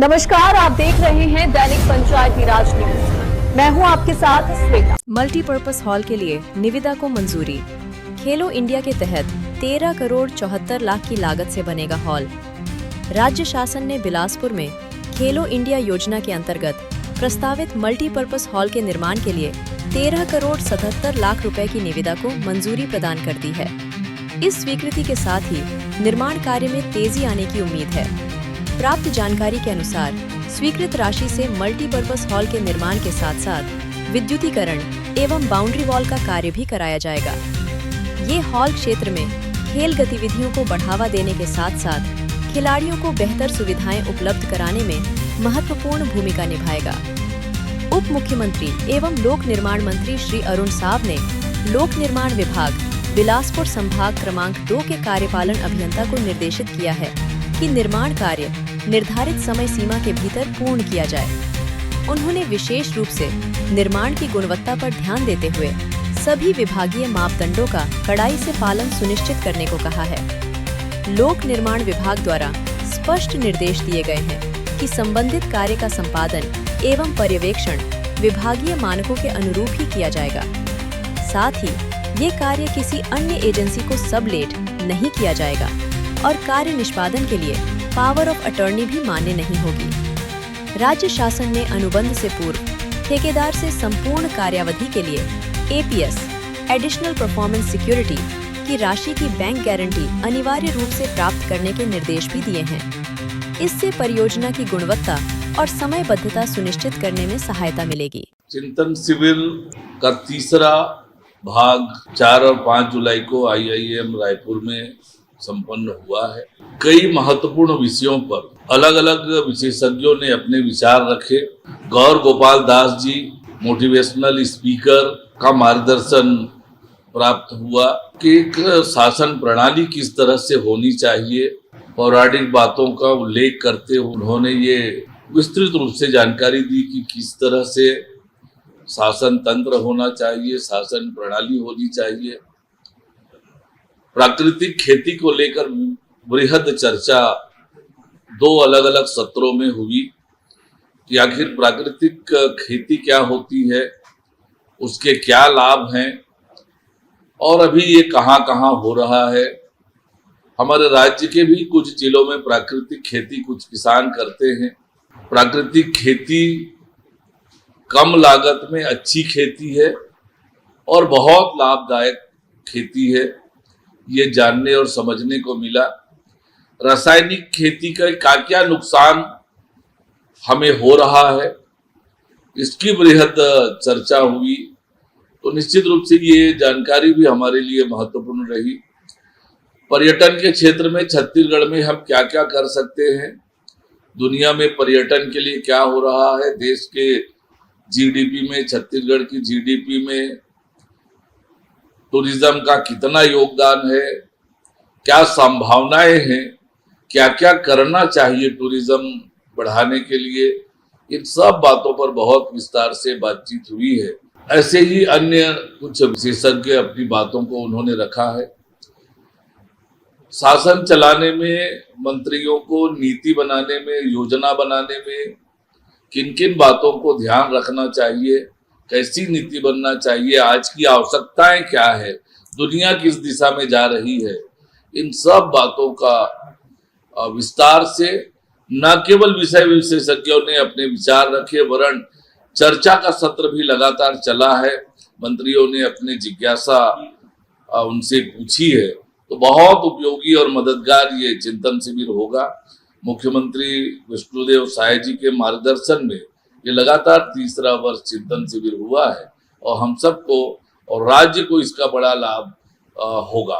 नमस्कार, आप देख रहे हैं दैनिक पंचायती राज न्यूज। मैं हूं आपके साथ श्वेता। मल्टीपर्पज हॉल के लिए निविदा को मंजूरी। खेलो इंडिया के तहत 13 करोड़ 74 लाख की लागत से बनेगा हॉल। राज्य शासन ने बिलासपुर में खेलो इंडिया योजना के अंतर्गत प्रस्तावित मल्टीपर्पज हॉल के निर्माण के लिए 13 करोड़ 77 लाख रुपए की निविदा को मंजूरी प्रदान कर दी है। इस स्वीकृति के साथ ही निर्माण कार्य में तेजी आने की उम्मीद है। प्राप्त जानकारी के अनुसार स्वीकृत राशि से मल्टीपर्पज हॉल के निर्माण के साथ साथ विद्युतीकरण एवं बाउंड्री वॉल का कार्य भी कराया जाएगा। ये हॉल क्षेत्र में खेल गतिविधियों को बढ़ावा देने के साथ साथ खिलाड़ियों को बेहतर सुविधाएं उपलब्ध कराने में महत्वपूर्ण भूमिका निभाएगा। उप मुख्यमंत्री एवं लोक निर्माण मंत्री श्री अरुण साव ने लोक निर्माण विभाग बिलासपुर संभाग क्रमांक 2 के कार्यपालन अभियंता को निर्देशित किया है कि निर्माण कार्य निर्धारित समय सीमा के भीतर पूर्ण किया जाए। उन्होंने विशेष रूप से निर्माण की गुणवत्ता पर ध्यान देते हुए सभी विभागीय मापदंडों का कड़ाई से पालन सुनिश्चित करने को कहा है। लोक निर्माण विभाग द्वारा स्पष्ट निर्देश दिए गए हैं कि संबंधित कार्य का संपादन एवं पर्यवेक्षण विभागीय मानकों के अनुरूप ही किया जाएगा। साथ ही ये कार्य किसी अन्य एजेंसी को सबलेट नहीं किया जाएगा और कार्य निष्पादन के लिए पावर ऑफ अटॉर्नी भी मान्य नहीं होगी। राज्य शासन ने अनुबंध से पूर्व ठेकेदार से संपूर्ण कार्यावधि के लिए एपीएस एडिशनल परफॉर्मेंस सिक्योरिटी की राशि की बैंक गारंटी अनिवार्य रूप से प्राप्त करने के निर्देश भी दिए हैं। इससे परियोजना की गुणवत्ता और समयबद्धता सुनिश्चित करने में सहायता मिलेगी। चिंतन शिविर का तीसरा भाग 4 और 5 जुलाई को आईआईएम रायपुर में संपन्न हुआ है। कई महत्वपूर्ण विषयों पर अलग अलग विशेषज्ञों ने अपने विचार रखे। गौर गोपाल दास जी मोटिवेशनल स्पीकर का मार्गदर्शन प्राप्त हुआ कि एक शासन प्रणाली किस तरह से होनी चाहिए। पौराणिक बातों का उल्लेख करते हुए उन्होंने ये विस्तृत रूप से जानकारी दी कि किस तरह से शासन तंत्र होना चाहिए, शासन प्रणाली होनी चाहिए। प्राकृतिक खेती को लेकर बृहद चर्चा 2 अलग अलग सत्रों में हुई कि आखिर प्राकृतिक खेती क्या होती है, उसके क्या लाभ हैं और अभी ये कहाँ हो रहा है। हमारे राज्य के भी कुछ जिलों में प्राकृतिक खेती कुछ किसान करते हैं। प्राकृतिक खेती कम लागत में अच्छी खेती है और बहुत लाभदायक खेती है, ये जानने और समझने को मिला। रासायनिक खेती का क्या नुकसान हमें हो रहा है, इसकी बृहद चर्चा हुई। तो निश्चित रूप से ये जानकारी भी हमारे लिए महत्वपूर्ण रही। पर्यटन के क्षेत्र में छत्तीसगढ़ में हम क्या क्या कर सकते हैं, दुनिया में पर्यटन के लिए क्या हो रहा है, देश के जीडीपी में, छत्तीसगढ़ की जीडीपी में टूरिज्म का कितना योगदान है, क्या संभावनाएं हैं, क्या क्या करना चाहिए टूरिज्म बढ़ाने के लिए, इन सब बातों पर बहुत विस्तार से बातचीत हुई है। ऐसे ही अन्य कुछ विशेषज्ञ अपनी बातों को उन्होंने रखा है। शासन चलाने में, मंत्रियों को नीति बनाने में, योजना बनाने में किन किन बातों को ध्यान रखना चाहिए, कैसी नीति बनना चाहिए, आज की आवश्यकताएं क्या है, दुनिया किस दिशा में जा रही है, इन सब बातों का विस्तार से न केवल विषय विशेषज्ञों ने अपने विचार रखे, वरन चर्चा का सत्र भी लगातार चला है। मंत्रियों ने अपने जिज्ञासा उनसे पूछी है। तो बहुत उपयोगी और मददगार ये चिंतन शिविर होगा। मुख्यमंत्री विष्णुदेव साय जी के मार्गदर्शन में ये लगातार तीसरा वर्ष चिंतन शिविर हुआ है और हम सबको और राज्य को इसका बड़ा लाभ होगा।